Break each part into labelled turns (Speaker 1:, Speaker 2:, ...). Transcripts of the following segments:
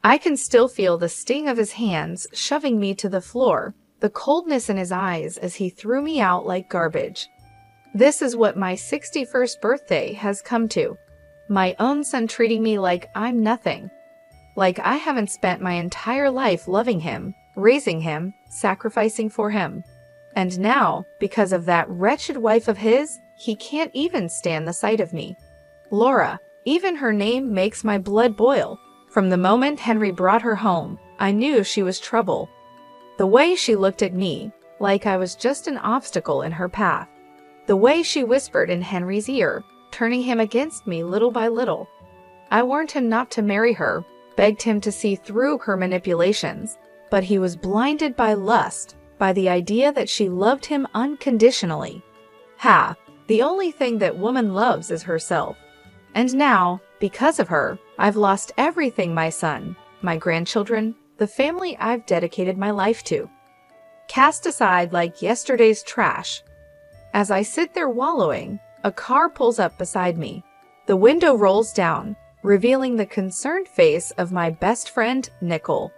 Speaker 1: I can still feel the sting of his hands shoving me to the floor, the coldness in his eyes as he threw me out like garbage. This is what my 61st birthday has come to. My own son treating me like I'm nothing. Like I haven't spent my entire life loving him, raising him, sacrificing for him. And now, because of that wretched wife of his, he can't even stand the sight of me. Laura, even her name makes my blood boil. From the moment Henry brought her home, I knew she was trouble. The way she looked at me, like I was just an obstacle in her path. The way she whispered in Henry's ear, turning him against me little by little. I warned him not to marry her, begged him to see through her manipulations, but he was blinded by lust, by the idea that she loved him unconditionally. Ha! The only thing that woman loves is herself. And now, because of her, I've lost everything: my son, my grandchildren, the family I've dedicated my life to. Cast aside like yesterday's trash. As I sit there wallowing, a car pulls up beside me. The window rolls down, revealing the concerned face of my best friend, Nicole.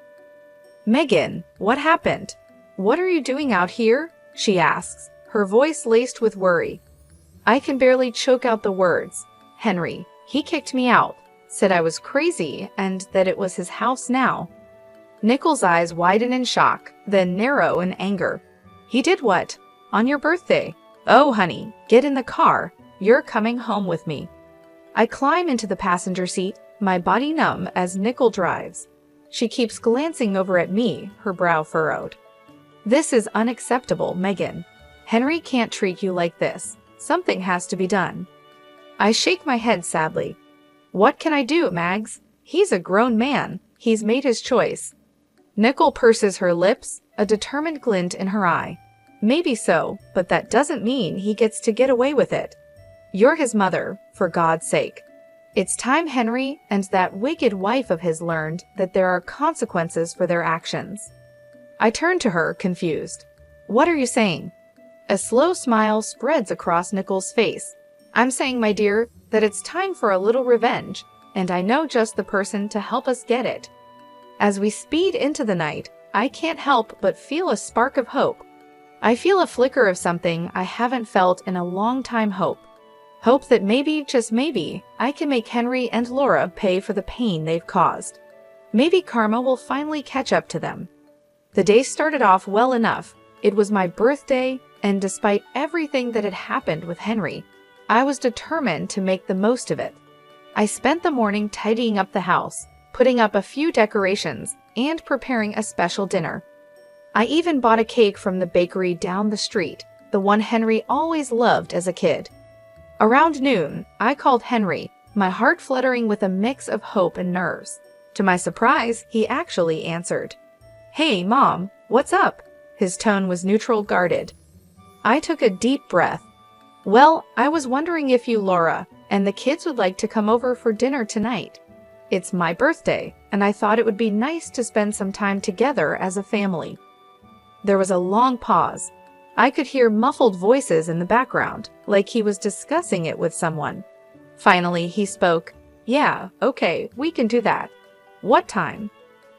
Speaker 1: "Megan, what happened? What are you doing out here?" she asks, her voice laced with worry. I can barely choke out the words. Henry, he kicked me out, said I was crazy and that it was his house now. Nicole's eyes widen in shock, then narrow in anger. "He did what? On your birthday? Oh, honey, get in the car. You're coming home with me." I climb into the passenger seat, my body numb as Nicole drives. She keeps glancing over at me, her brow furrowed. "This is unacceptable, Megan. Henry can't treat you like this. Something has to be done." I shake my head sadly. "What can I do, Mags? He's a grown man. He's made his choice." Nicole purses her lips, a determined glint in her eye. "Maybe so, but that doesn't mean he gets to get away with it. You're his mother, for God's sake. It's time Henry and that wicked wife of his learned that there are consequences for their actions." I turn to her, confused. "What are you saying?" A slow smile spreads across Nicole's face. "I'm saying, my dear, that it's time for a little revenge, and I know just the person to help us get it." As we speed into the night, I can't help but feel a spark of hope. I feel a flicker of something I haven't felt in a long time: hope. Hope that maybe, just maybe, I can make Henry and Laura pay for the pain they've caused. Maybe karma will finally catch up to them. The day started off well enough. It was my birthday, and despite everything that had happened with Henry, I was determined to make the most of it. I spent the morning tidying up the house, putting up a few decorations, and preparing a special dinner. I even bought a cake from the bakery down the street, the one Henry always loved as a kid. Around noon, I called Henry, my heart fluttering with a mix of hope and nerves. To my surprise, he actually answered. "Hey, Mom, what's up?" His tone was neutral, guarded. I took a deep breath. "Well, I was wondering if you, Laura, and the kids would like to come over for dinner tonight. It's my birthday, and I thought it would be nice to spend some time together as a family." There was a long pause. I could hear muffled voices in the background, like he was discussing it with someone. Finally, he spoke. "Yeah, okay, we can do that. What time?"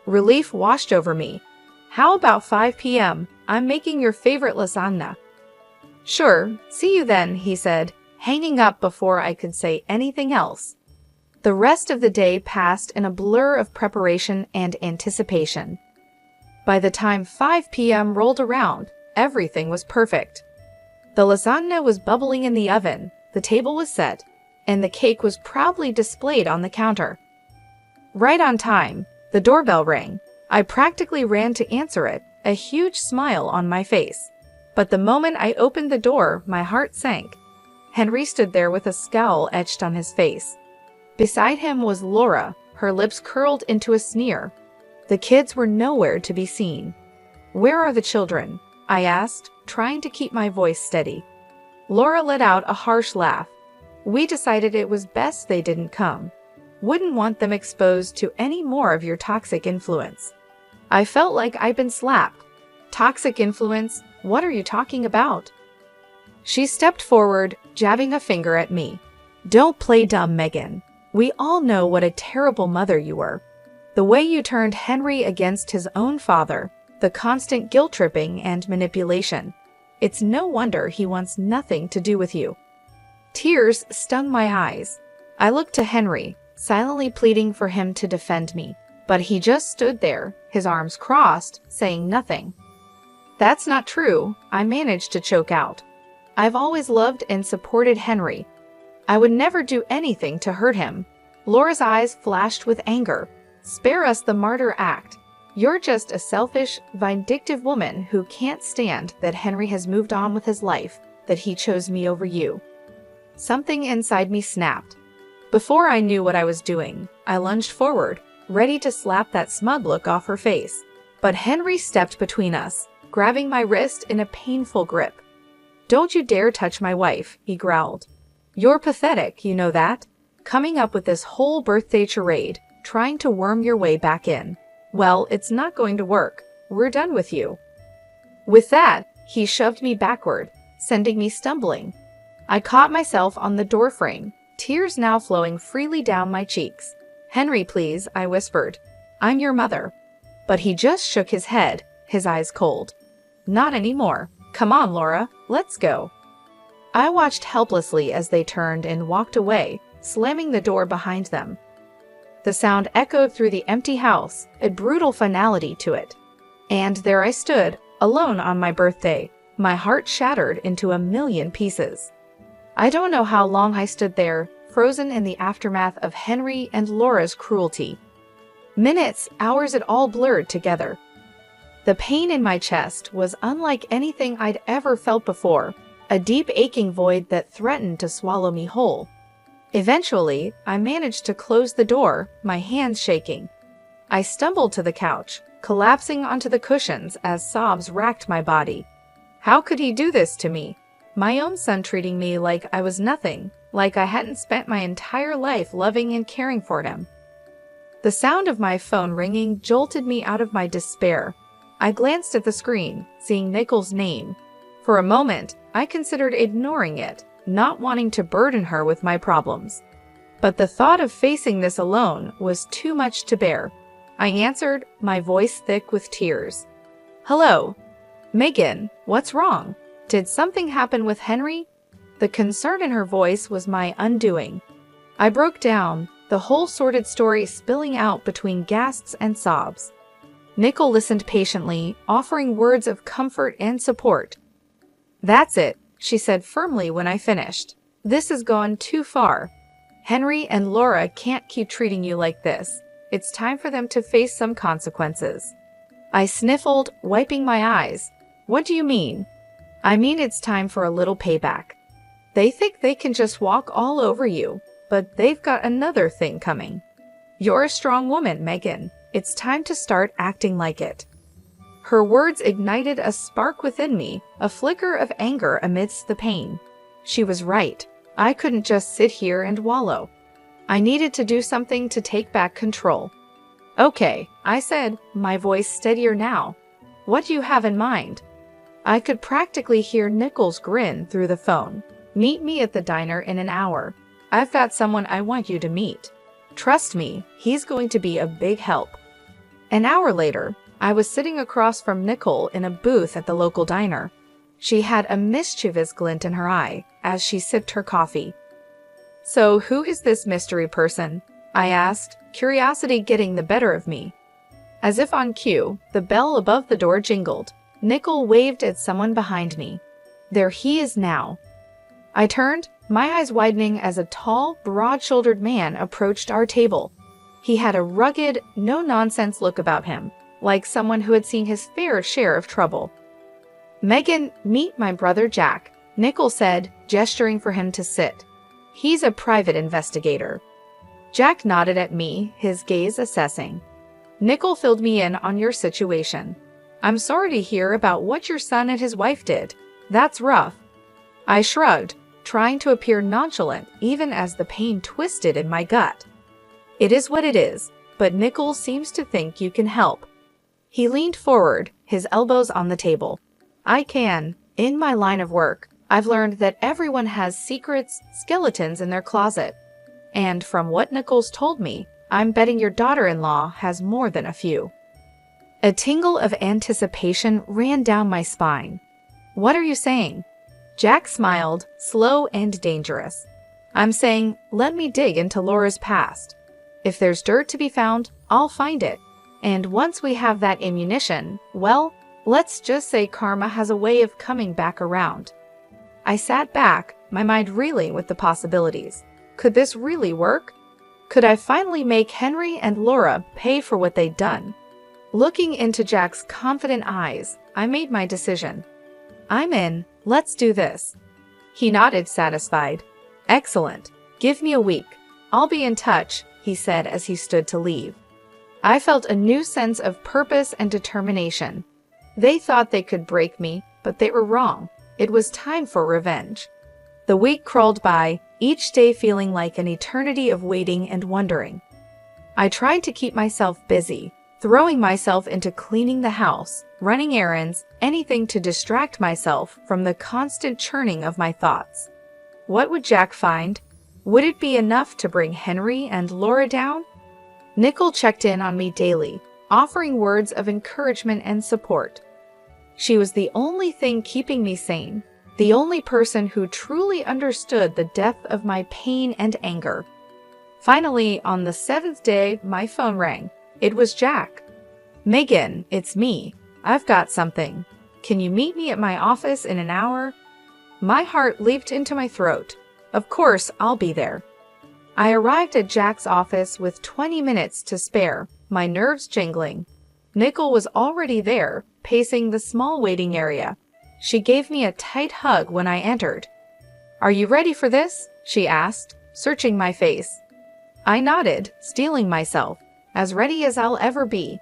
Speaker 1: Relief washed over me. "How about 5 p.m.? I'm making your favorite lasagna." "Sure, see you then," he said, hanging up before I could say anything else. The rest of the day passed in a blur of preparation and anticipation. By the time 5 p.m. rolled around, everything was perfect. The lasagna was bubbling in the oven, the table was set, and the cake was proudly displayed on the counter. Right on time, the doorbell rang. I practically ran to answer it, a huge smile on my face. But the moment I opened the door, my heart sank. Henry stood there with a scowl etched on his face. Beside him was Laura, her lips curled into a sneer. The kids were nowhere to be seen. "Where are the children?" I asked, trying to keep my voice steady. Laura let out a harsh laugh. "We decided it was best they didn't come. Wouldn't want them exposed to any more of your toxic influence." I felt like I'd been slapped. "Toxic influence? What are you talking about?" She stepped forward, jabbing a finger at me. "Don't play dumb, Megan. We all know what a terrible mother you were. The way you turned Henry against his own father, the constant guilt-tripping and manipulation. It's no wonder he wants nothing to do with you." Tears stung my eyes. I looked to Henry, silently pleading for him to defend me, but he just stood there, his arms crossed, saying nothing. "That's not true," I managed to choke out. "I've always loved and supported Henry. I would never do anything to hurt him." Laura's eyes flashed with anger. "Spare us the martyr act. You're just a selfish, vindictive woman who can't stand that Henry has moved on with his life, that he chose me over you." Something inside me snapped. Before I knew what I was doing, I lunged forward, ready to slap that smug look off her face. But Henry stepped between us, grabbing my wrist in a painful grip. "Don't you dare touch my wife," he growled. "You're pathetic, you know that? Coming up with this whole birthday charade, trying to worm your way back in. Well, it's not going to work. We're done with you." With that, he shoved me backward, sending me stumbling. I caught myself on the doorframe, tears now flowing freely down my cheeks. "Henry, please," I whispered. "I'm your mother." But he just shook his head, his eyes cold. "Not anymore. Come on, Laura, let's go." I watched helplessly as they turned and walked away, slamming the door behind them. The sound echoed through the empty house, a brutal finality to it. And there I stood, alone on my birthday, my heart shattered into a million pieces. I don't know how long I stood there, frozen in the aftermath of Henry and Laura's cruelty. Minutes, hours, it all blurred together. The pain in my chest was unlike anything I'd ever felt before, a deep aching void that threatened to swallow me whole. Eventually, I managed to close the door, my hands shaking. I stumbled to the couch, collapsing onto the cushions as sobs racked my body. How could he do this to me? My own son treating me like I was nothing, like I hadn't spent my entire life loving and caring for him. The sound of my phone ringing jolted me out of my despair. I glanced at the screen, seeing Nicole's name. For a moment, I considered ignoring it, not wanting to burden her with my problems. But the thought of facing this alone was too much to bear. I answered, my voice thick with tears. "Hello. Megan, what's wrong? Did something happen with Henry?" The concern in her voice was my undoing. I broke down, the whole sordid story spilling out between gasps and sobs. Nicole listened patiently, offering words of comfort and support. "That's it," she said firmly when I finished. "This has gone too far. Henry and Laura can't keep treating you like this. It's time for them to face some consequences." I sniffled, wiping my eyes. "What do you mean?" "I mean it's time for a little payback. They think they can just walk all over you, but they've got another thing coming. You're a strong woman, Megan. It's time to start acting like it." Her words ignited a spark within me, a flicker of anger amidst the pain. She was right. I couldn't just sit here and wallow. I needed to do something to take back control. "Okay," I said, my voice steadier now. "What do you have in mind?" I could practically hear Nicole's grin through the phone. "Meet me at the diner in an hour. I've got someone I want you to meet. Trust me, he's going to be a big help." An hour later, I was sitting across from Nicole in a booth at the local diner. She had a mischievous glint in her eye as she sipped her coffee. "So who is this mystery person?" I asked, curiosity getting the better of me. As if on cue, the bell above the door jingled. Nicole waved at someone behind me. There he is now. I turned, my eyes widening as a tall, broad-shouldered man approached our table. He had a rugged, no-nonsense look about him, like someone who had seen his fair share of trouble. "Megan, meet my brother Jack," Nicole said, gesturing for him to sit. "He's a private investigator." Jack nodded at me, his gaze assessing. "Nicole filled me in on your situation. I'm sorry to hear about what your son and his wife did. That's rough." I shrugged, trying to appear nonchalant even as the pain twisted in my gut. "It is what it is, but Nicole seems to think you can help." He leaned forward, his elbows on the table. "I can. In my line of work, I've learned that everyone has secrets, skeletons in their closet. And from what Nicole's told me, I'm betting your daughter-in-law has more than a few." A tingle of anticipation ran down my spine. "What are you saying?" Jack smiled, slow and dangerous. "I'm saying, let me dig into Laura's past. If there's dirt to be found, I'll find it. And once we have that ammunition, well, let's just say karma has a way of coming back around." I sat back, my mind reeling with the possibilities. Could this really work? Could I finally make Henry and Laura pay for what they'd done? Looking into Jack's confident eyes, I made my decision. "I'm in. Let's do this." He nodded, satisfied. "Excellent. Give me a week. I'll be in touch," he said as he stood to leave. I felt a new sense of purpose and determination. They thought they could break me, but they were wrong. It was time for revenge. The week crawled by, each day feeling like an eternity of waiting and wondering. I tried to keep myself busy, throwing myself into cleaning the house, running errands, anything to distract myself from the constant churning of my thoughts. What would Jack find? Would it be enough to bring Henry and Laura down? Nicole checked in on me daily, offering words of encouragement and support. She was the only thing keeping me sane, the only person who truly understood the depth of my pain and anger. Finally, on the 7th day, my phone rang. It was Jack. "Megan, it's me. I've got something. Can you meet me at my office in an hour?" My heart leaped into my throat. Of course, I'll be there. I arrived at Jack's office with 20 minutes to spare, my nerves jingling. Nicole was already there, pacing the small waiting area. She gave me a tight hug when I entered. "Are you ready for this?" she asked, searching my face. I nodded, steeling myself, as ready as I'll ever be.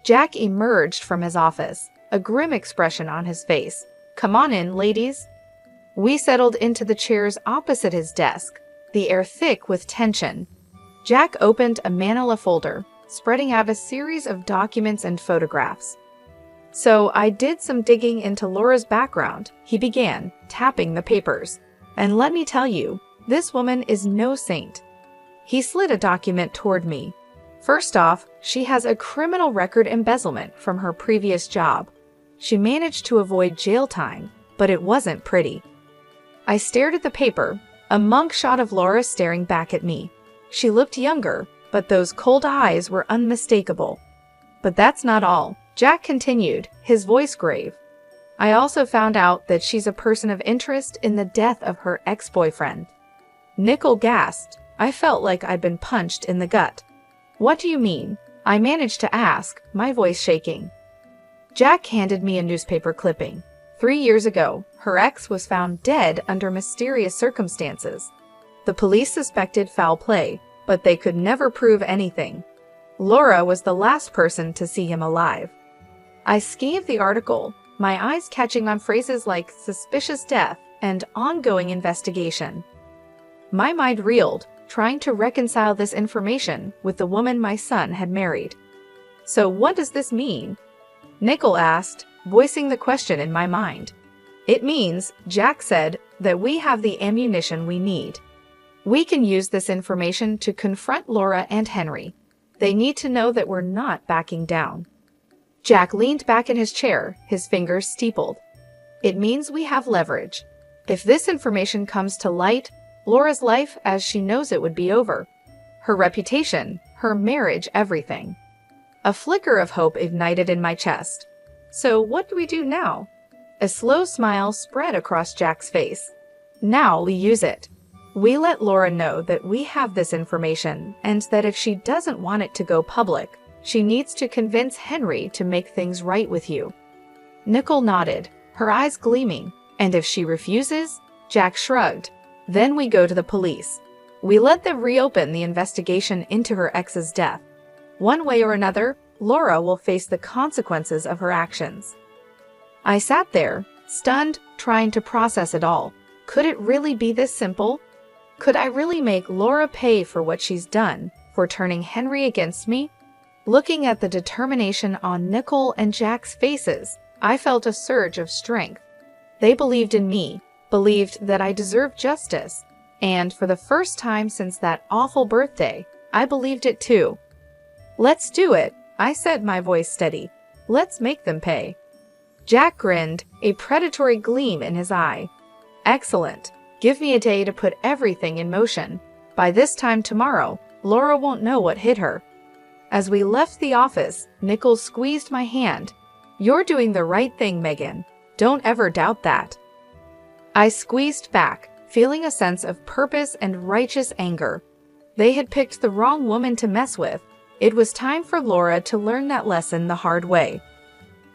Speaker 1: Jack emerged from his office, a grim expression on his face. "Come on in, ladies." We settled into the chairs opposite his desk, the air thick with tension. Jack opened a manila folder, spreading out a series of documents and photographs. "So I did some digging into Laura's background," he began, tapping the papers. "And let me tell you, this woman is no saint." He slid a document toward me. First off, she has a criminal record embezzlement from her previous job. She managed to avoid jail time, but it wasn't pretty. I stared at the paper, a monk shot of Laura staring back at me. She looked younger, but those cold eyes were unmistakable. "But that's not all," Jack continued, his voice grave. "I also found out that she's a person of interest in the death of her ex-boyfriend." Nicole gasped. I felt like I'd been punched in the gut. "What do you mean?" I managed to ask, my voice shaking. Jack handed me a newspaper clipping. 3 years ago, her ex was found dead under mysterious circumstances. The police suspected foul play, but they could never prove anything. Laura was the last person to see him alive. I scanned the article, my eyes catching on phrases like suspicious death and ongoing investigation. My mind reeled, trying to reconcile this information with the woman my son had married. "So what does this mean?" Nicole asked, voicing the question in my mind. "It means," Jack said, "that we have the ammunition we need. We can use this information to confront Laura and Henry. They need to know that we're not backing down." Jack leaned back in his chair, his fingers steepled. "It means we have leverage. If this information comes to light, Laura's life as she knows it would be over. Her reputation, her marriage, everything." A flicker of hope ignited in my chest. "So what do we do now?" A slow smile spread across Jack's face. "Now we use it. We let Laura know that we have this information and that if she doesn't want it to go public, she needs to convince Henry to make things right with you." Nicole nodded, her eyes gleaming. "And if she refuses?" Jack shrugged. "Then we go to the police. We let them reopen the investigation into her ex's death. One way or another, Laura will face the consequences of her actions." I sat there, stunned, trying to process it all. Could it really be this simple? Could I really make Laura pay for what she's done, for turning Henry against me? Looking at the determination on Nicole and Jack's faces, I felt a surge of strength. They believed in me, believed that I deserved justice, and for the first time since that awful birthday, I believed it too. Let's do it, I said, my voice steady. Let's make them pay. Jack grinned, a predatory gleam in his eye. Excellent. Give me a day to put everything in motion. By this time tomorrow, Laura won't know what hit her. As we left the office, Nichols squeezed my hand. You're doing the right thing, Megan. Don't ever doubt that. I squeezed back, feeling a sense of purpose and righteous anger. They had picked the wrong woman to mess with. It was time for Laura to learn that lesson the hard way.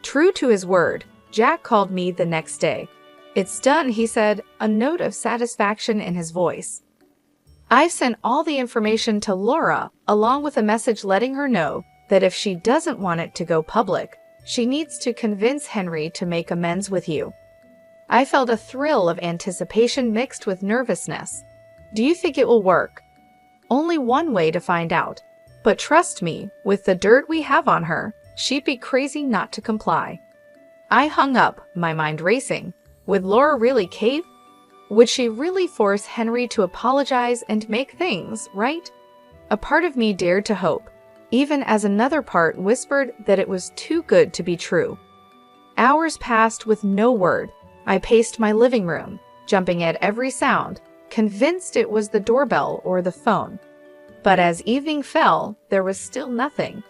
Speaker 1: True to his word, Jack called me the next day. It's done, he said, a note of satisfaction in his voice. I've sent all the information to Laura, along with a message letting her know that if she doesn't want it to go public, she needs to convince Henry to make amends with you. I felt a thrill of anticipation mixed with nervousness. Do you think it will work? Only one way to find out. But trust me, with the dirt we have on her, she'd be crazy not to comply. I hung up, my mind racing. Would Laura really cave? Would she really force Henry to apologize and make things right? A part of me dared to hope, even as another part whispered that it was too good to be true. Hours passed with no word. I paced my living room, jumping at every sound, convinced it was the doorbell or the phone. But as evening fell, there was still nothing.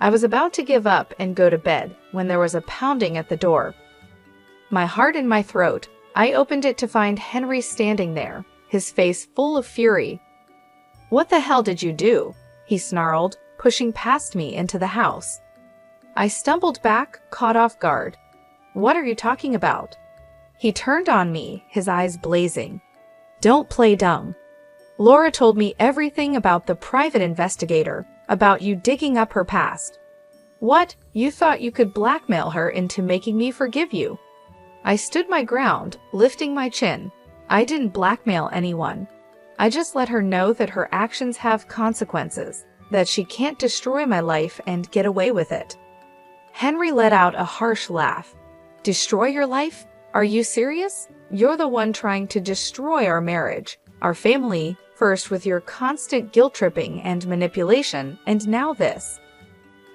Speaker 1: I was about to give up and go to bed when there was a pounding at the door. My heart in my throat, I opened it to find Henry standing there, his face full of fury. What the hell did you do? He snarled, pushing past me into the house. I stumbled back, caught off guard. What are you talking about? He turned on me, his eyes blazing. Don't play dumb. Laura told me everything about the private investigator, about you digging up her past. What? You thought you could blackmail her into making me forgive you? I stood my ground, lifting my chin. I didn't blackmail anyone. I just let her know that her actions have consequences, that she can't destroy my life and get away with it. Henry let out a harsh laugh. Destroy your life? Are you serious? You're the one trying to destroy our marriage, our family, first with your constant guilt-tripping and manipulation, and now this.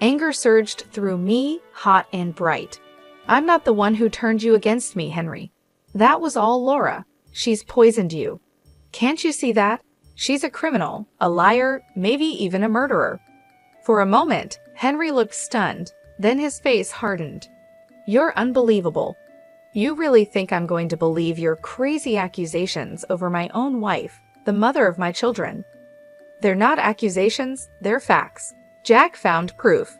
Speaker 1: Anger surged through me, hot and bright. I'm not the one who turned you against me, Henry. That was all Laura. She's poisoned you. Can't you see that? She's a criminal, a liar, maybe even a murderer. For a moment, Henry looked stunned, then his face hardened. You're unbelievable. You really think I'm going to believe your crazy accusations over my own wife, the mother of my children? They're not accusations, they're facts. Jack found proof.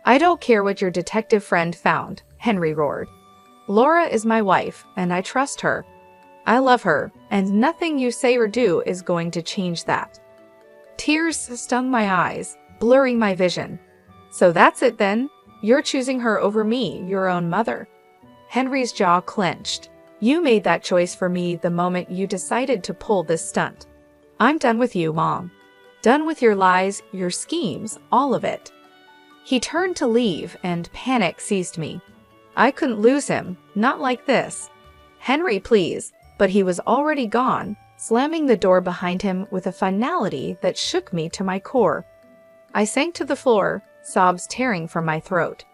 Speaker 1: I don't care what your detective friend found, Henry roared. Laura is my wife, and I trust her. I love her, and nothing you say or do is going to change that. Tears stung my eyes, blurring my vision. So that's it then? You're choosing her over me, your own mother. Henry's jaw clenched. You made that choice for me the moment you decided to pull this stunt. I'm done with you, Mom. Done with your lies, your schemes, all of it. He turned to leave, and panic seized me. I couldn't lose him, not like this. Henry, please. But he was already gone, slamming the door behind him with a finality that shook me to my core. I sank to the floor, sobs tearing from my throat.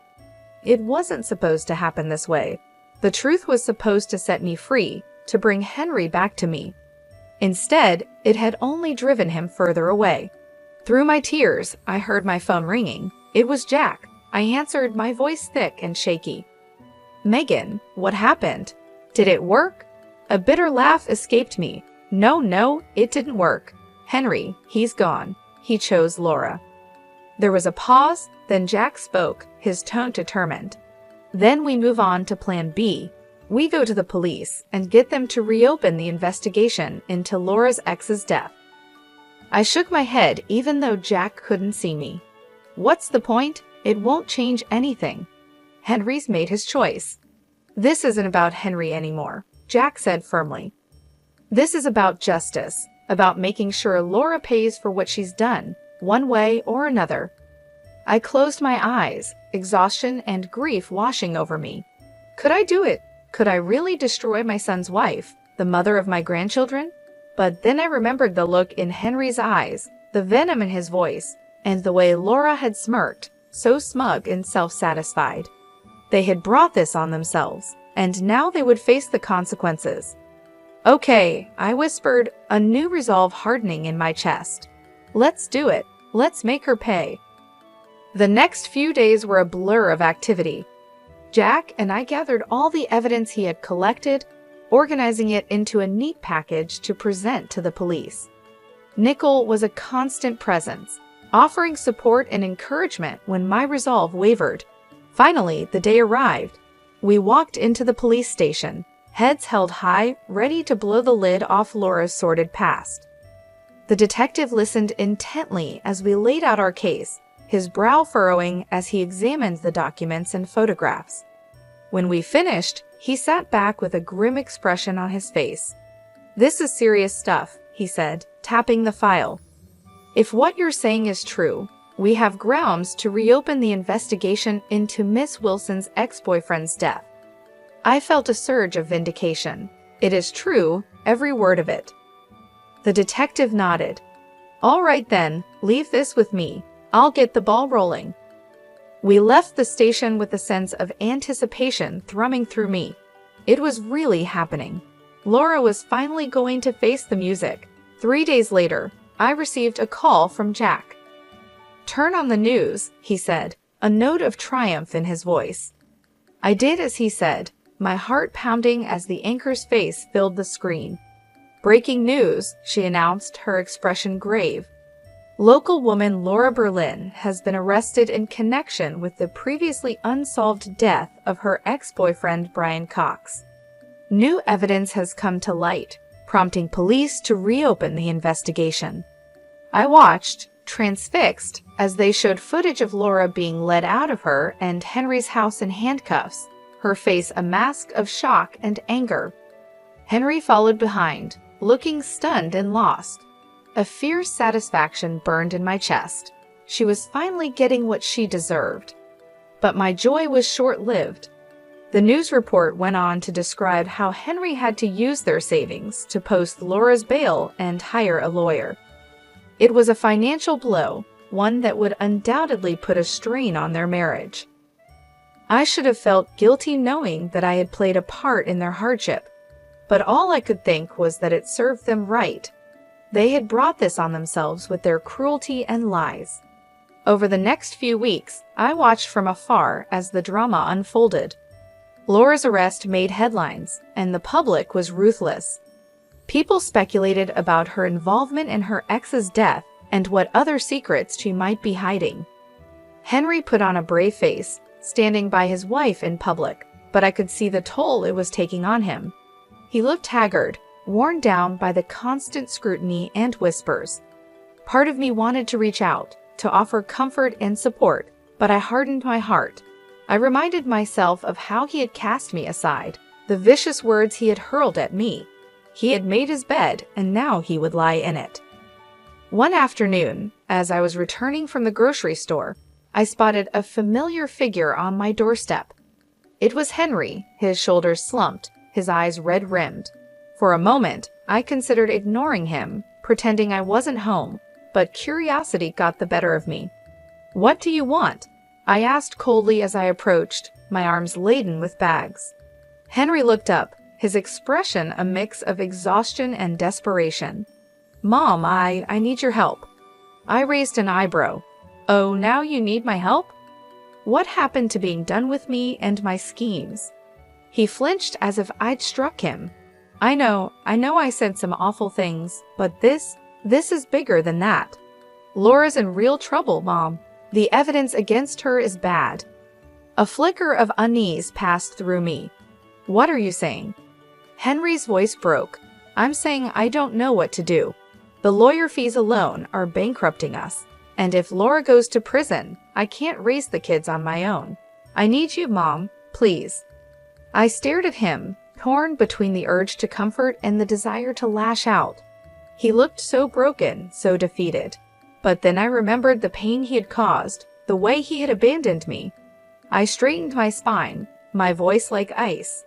Speaker 1: It wasn't supposed to happen this way. The truth was supposed to set me free, to bring Henry back to me. Instead, it had only driven him further away. Through my tears, I heard my phone ringing. It was Jack. I answered, my voice thick and shaky. Megan, what happened? Did it work? A bitter laugh escaped me. No, it didn't work. Henry, he's gone. He chose Laura. There was a pause, then Jack spoke, his tone determined. Then we move on to Plan B. We go to the police and get them to reopen the investigation into Laura's ex's death. I shook my head even though Jack couldn't see me. What's the point? It won't change anything. Henry's made his choice. This isn't about Henry anymore, Jack said firmly. This is about justice, about making sure Laura pays for what she's done, one way or another. I closed my eyes, exhaustion and grief washing over me. Could I do it? Could I really destroy my son's wife, the mother of my grandchildren? But then I remembered the look in Henry's eyes, the venom in his voice, and the way Laura had smirked, so smug and self-satisfied. They had brought this on themselves, and now they would face the consequences. "Okay," I whispered, a new resolve hardening in my chest. "Let's do it. Let's make her pay." The next few days were a blur of activity. Jack and I gathered all the evidence he had collected, organizing it into a neat package to present to the police. Nickel was a constant presence, offering support and encouragement when my resolve wavered. Finally, the day arrived. We walked into the police station, heads held high, ready to blow the lid off Laura's sordid past. The detective listened intently as we laid out our case, his brow furrowing as he examined the documents and photographs. When we finished, he sat back with a grim expression on his face. "This is serious stuff," he said, tapping the file. "If what you're saying is true, we have grounds to reopen the investigation into Miss Wilson's ex-boyfriend's death." I felt a surge of vindication. "It is true, every word of it." The detective nodded. "All right then, leave this with me. I'll get the ball rolling." We left the station with a sense of anticipation thrumming through me. It was really happening. Laura was finally going to face the music. 3 days later, I received a call from Jack. "Turn on the news," he said, a note of triumph in his voice. I did as he said, my heart pounding as the anchor's face filled the screen. "Breaking news," she announced, her expression grave. Local woman Laura Berlin has been arrested in connection with the previously unsolved death of her ex-boyfriend Brian Cox. New evidence has come to light, prompting police to reopen the investigation. I watched, transfixed, as they showed footage of Laura being led out of her and Henry's house in handcuffs, her face a mask of shock and anger. Henry followed behind, looking stunned and lost. A fierce satisfaction burned in my chest. She was finally getting what she deserved. But my joy was short-lived. The news report went on to describe how Henry had to use their savings to post Laura's bail and hire a lawyer. It was a financial blow, one that would undoubtedly put a strain on their marriage. I should have felt guilty knowing that I had played a part in their hardship, but all I could think was that it served them right. They had brought this on themselves with their cruelty and lies. Over the next few weeks, I watched from afar as the drama unfolded. Laura's arrest made headlines, and the public was ruthless. People speculated about her involvement in her ex's death and what other secrets she might be hiding. Henry put on a brave face, standing by his wife in public, but I could see the toll it was taking on him. He looked haggard, worn down by the constant scrutiny and whispers. Part of me wanted to reach out, to offer comfort and support, but I hardened my heart. I reminded myself of how he had cast me aside, the vicious words he had hurled at me. He had made his bed, and now he would lie in it. One afternoon, as I was returning from the grocery store, I spotted a familiar figure on my doorstep. It was Henry, his shoulders slumped, his eyes red-rimmed. For a moment, I considered ignoring him, pretending I wasn't home, but curiosity got the better of me. "What do you want?" I asked coldly as I approached, my arms laden with bags. Henry looked up, his expression a mix of exhaustion and desperation. "Mom, I need your help." I raised an eyebrow. "Oh, now you need my help? What happened to being done with me and my schemes?" He flinched as if I'd struck him. I know I said some awful things, but this is bigger than that. Laura's in real trouble, Mom. The evidence against her is bad." A flicker of unease passed through me. "What are you saying?" Henry's voice broke. "I'm saying I don't know what to do. The lawyer fees alone are bankrupting us, and if Laura goes to prison, I can't raise the kids on my own. I need you, Mom, please." I stared at him, torn between the urge to comfort and the desire to lash out. He looked so broken, so defeated. But then I remembered the pain he had caused, the way he had abandoned me. I straightened my spine, my voice like ice.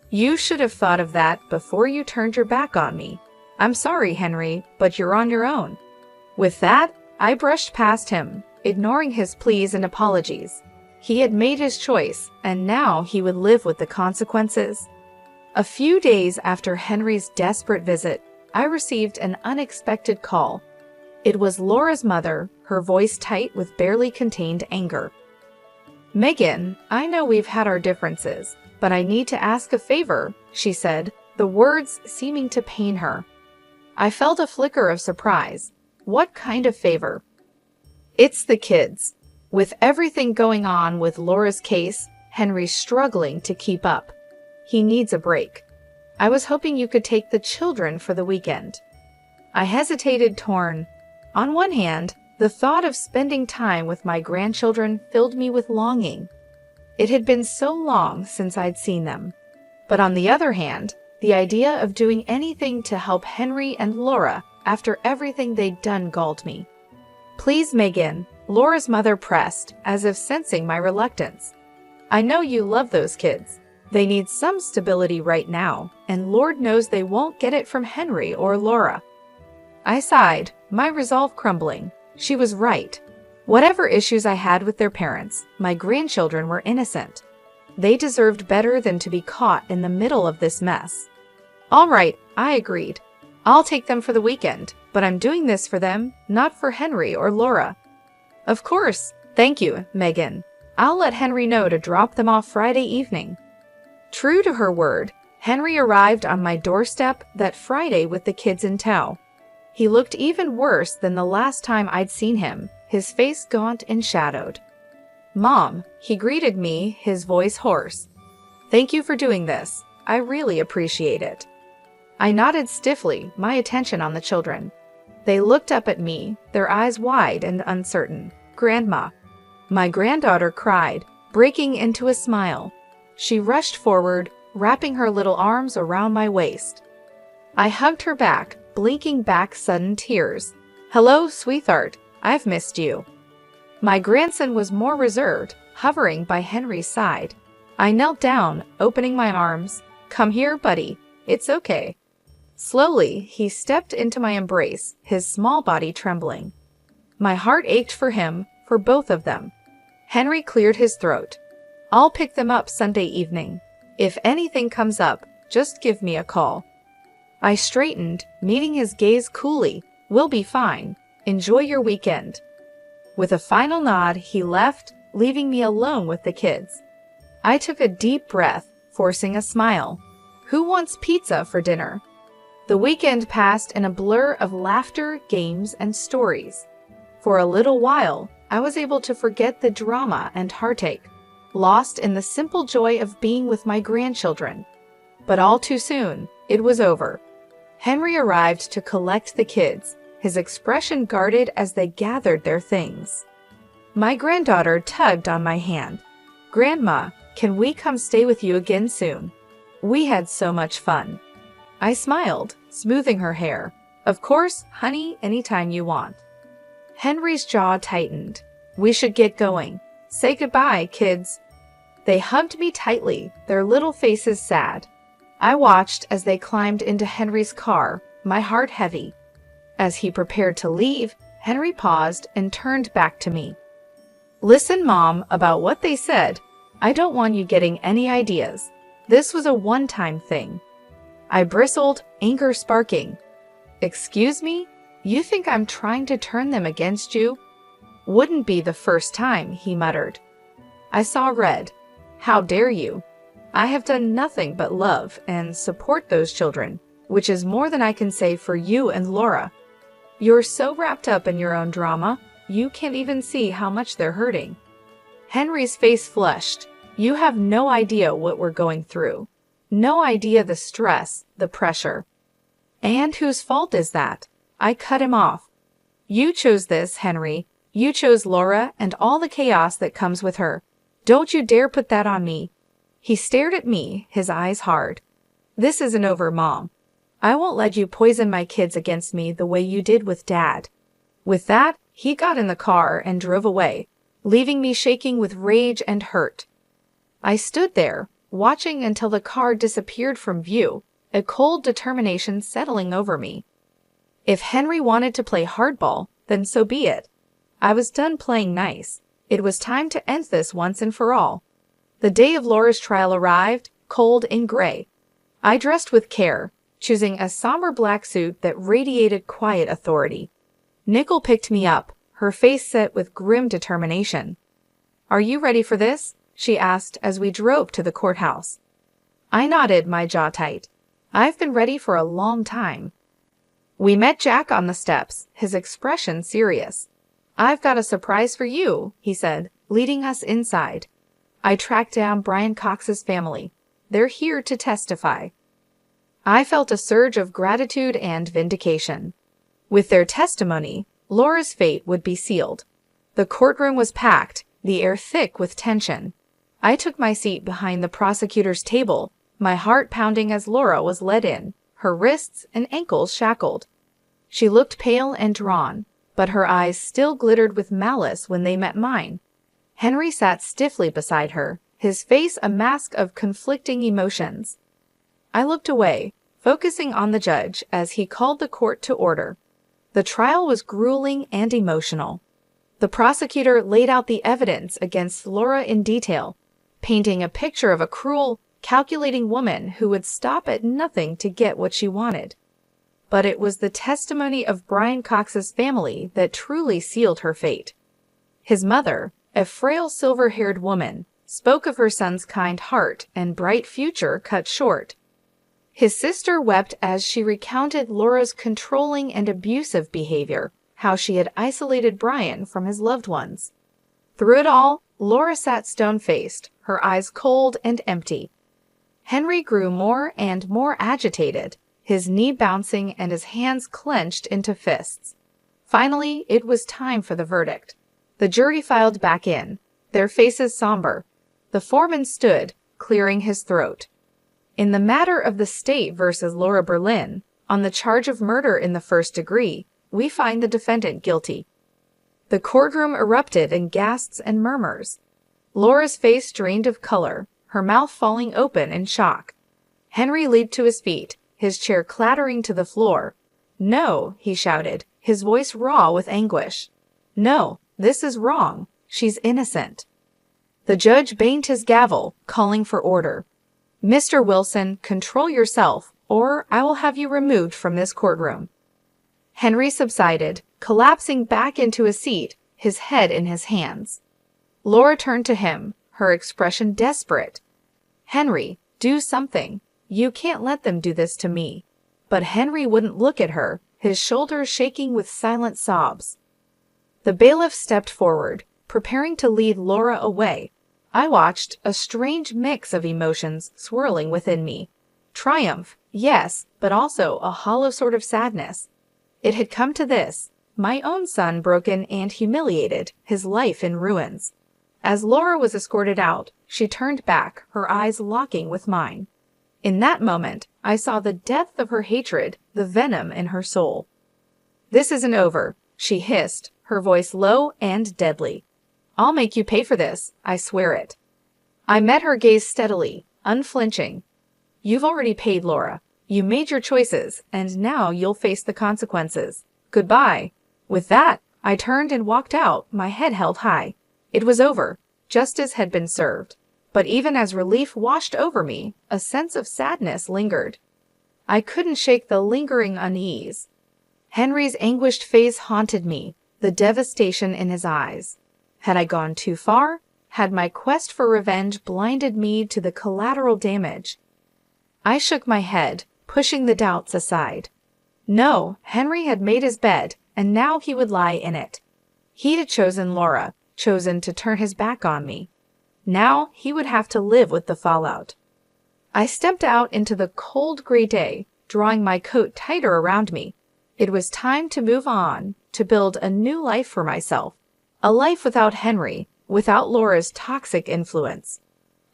Speaker 1: "You should have thought of that before you turned your back on me. I'm sorry, Henry, but you're on your own." With that, I brushed past him, ignoring his pleas and apologies. He had made his choice, and now he would live with the consequences. A few days after Henry's desperate visit, I received an unexpected call. It was Laura's mother, her voice tight with barely contained anger. "Megan, I know we've had our differences, but I need to ask a favor," she said, the words seeming to pain her. I felt a flicker of surprise. What kind of favor? "It's the kids. With everything going on with Laura's case, Henry's struggling to keep up. He needs a break. I was hoping you could take the children for the weekend." I hesitated, torn. On one hand, the thought of spending time with my grandchildren filled me with longing. It had been so long since I'd seen them. But on the other hand, the idea of doing anything to help Henry and Laura after everything they'd done galled me. "Please, Megan," Laura's mother pressed, as if sensing my reluctance. "I know you love those kids. They need some stability right now, and Lord knows they won't get it from Henry or Laura." I sighed, my resolve crumbling. She was right. Whatever issues I had with their parents, my grandchildren were innocent. They deserved better than to be caught in the middle of this mess. "All right," I agreed. "I'll take them for the weekend, but I'm doing this for them, not for Henry or Laura." "Of course. Thank you, Megan. I'll let Henry know to drop them off Friday evening." True to her word, Henry arrived on my doorstep that Friday with the kids in tow. He looked even worse than the last time I'd seen him, his face gaunt and shadowed. "Mom," he greeted me, his voice hoarse. "Thank you for doing this. I really appreciate it." I nodded stiffly, my attention on the children. They looked up at me, their eyes wide and uncertain. "Grandma." My granddaughter cried, breaking into a smile. She rushed forward, wrapping her little arms around my waist. I hugged her back, blinking back sudden tears. "Hello, sweetheart. I've missed you." My grandson was more reserved, hovering by Henry's side. I knelt down, opening my arms. "Come here, buddy. It's okay." Slowly, he stepped into my embrace, his small body trembling. My heart ached for him, for both of them. Henry cleared his throat. "I'll pick them up Sunday evening. If anything comes up, just give me a call." I straightened, meeting his gaze coolly. "We'll be fine. Enjoy your weekend." With a final nod, he left, leaving me alone with the kids. I took a deep breath, forcing a smile. Who wants pizza for dinner? The weekend passed in a blur of laughter, games, and stories. For a little while, I was able to forget the drama and heartache, lost in the simple joy of being with my grandchildren. But all too soon, it was over. Henry arrived to collect the kids, his expression guarded as they gathered their things. My granddaughter tugged on my hand. "Grandma, can we come stay with you again soon? We had so much fun." I smiled, smoothing her hair. "Of course, honey, anytime you want." Henry's jaw tightened. "We should get going. Say goodbye, kids." They hugged me tightly, their little faces sad. I watched as they climbed into Henry's car, my heart heavy. As he prepared to leave, Henry paused and turned back to me. "Listen, Mom, about what they said. I don't want you getting any ideas. This was a one-time thing." I bristled, anger sparking. "Excuse me? You think I'm trying to turn them against you?" "Wouldn't be the first time," he muttered. I saw red. "How dare you? I have done nothing but love and support those children, which is more than I can say for you and Laura. You're so wrapped up in your own drama, you can't even see how much they're hurting." Henry's face flushed. "You have no idea what we're going through. No idea the stress, the pressure." "And whose fault is that?" I cut him off. "You chose this, Henry. You chose Laura and all the chaos that comes with her. Don't you dare put that on me." He stared at me, his eyes hard. "This isn't over, Mom. I won't let you poison my kids against me the way you did with Dad." With that, he got in the car and drove away, leaving me shaking with rage and hurt. I stood there, watching until the car disappeared from view, a cold determination settling over me. If Henry wanted to play hardball, then so be it. I was done playing nice. It was time to end this once and for all. The day of Laura's trial arrived, cold and gray. I dressed with care, choosing a somber black suit that radiated quiet authority. Nickel picked me up, her face set with grim determination. "Are you ready for this?" she asked as we drove to the courthouse. I nodded, my jaw tight. I've been ready for a long time. We met Jack on the steps, his expression serious. "I've got a surprise for you," he said, leading us inside. I tracked down Brian Cox's family. They're here to testify. I felt a surge of gratitude and vindication. With their testimony, Laura's fate would be sealed. The courtroom was packed, the air thick with tension. I took my seat behind the prosecutor's table, my heart pounding as Laura was led in, her wrists and ankles shackled. She looked pale and drawn, but her eyes still glittered with malice when they met mine. Henry sat stiffly beside her, his face a mask of conflicting emotions. I looked away, focusing on the judge as he called the court to order. The trial was grueling and emotional. The prosecutor laid out the evidence against Laura in detail, painting a picture of a cruel, calculating woman who would stop at nothing to get what she wanted. But it was the testimony of Brian Cox's family that truly sealed her fate. His mother, a frail silver-haired woman, spoke of her son's kind heart and bright future cut short. His sister wept as she recounted Laura's controlling and abusive behavior, how she had isolated Brian from his loved ones. Through it all, Laura sat stone-faced, her eyes cold and empty. Henry grew more and more agitated, his knee bouncing and his hands clenched into fists. Finally, it was time for the verdict. The jury filed back in, their faces somber. The foreman stood, clearing his throat. In the matter of the state versus Laura Berlin, on the charge of murder in the first degree, we find the defendant guilty. The courtroom erupted in gasps and murmurs. Laura's face drained of color, her mouth falling open in shock. Henry leaped to his feet, his chair clattering to the floor. "No," he shouted, his voice raw with anguish. "No, this is wrong. She's innocent." The judge banged his gavel, calling for order. "Mr. Wilson, control yourself, or I will have you removed from this courtroom." Henry subsided, collapsing back into his seat, his head in his hands. Laura turned to him, her expression desperate. "Henry, do something. You can't let them do this to me." But Henry wouldn't look at her, his shoulders shaking with silent sobs. The bailiff stepped forward, preparing to lead Laura away. I watched, a strange mix of emotions swirling within me. Triumph, yes, but also a hollow sort of sadness. It had come to this, my own son broken and humiliated, his life in ruins. As Laura was escorted out, she turned back, her eyes locking with mine. In that moment, I saw the depth of her hatred, the venom in her soul. "This isn't over," she hissed, her voice low and deadly. "I'll make you pay for this, I swear it." I met her gaze steadily, unflinching. "You've already paid, Laura. You made your choices, and now you'll face the consequences. Goodbye." With that, I turned and walked out, my head held high. It was over. Justice had been served. But even as relief washed over me, a sense of sadness lingered. I couldn't shake the lingering unease. Henry's anguished face haunted me, the devastation in his eyes. Had I gone too far? Had my quest for revenge blinded me to the collateral damage? I shook my head, pushing the doubts aside. No, Henry had made his bed, and now he would lie in it. He had chosen Laura, chosen to turn his back on me. Now he would have to live with the fallout. I stepped out into the cold gray day, drawing my coat tighter around me. It was time to move on, to build a new life for myself. A life without Henry, without Laura's toxic influence.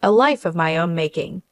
Speaker 1: A life of my own making.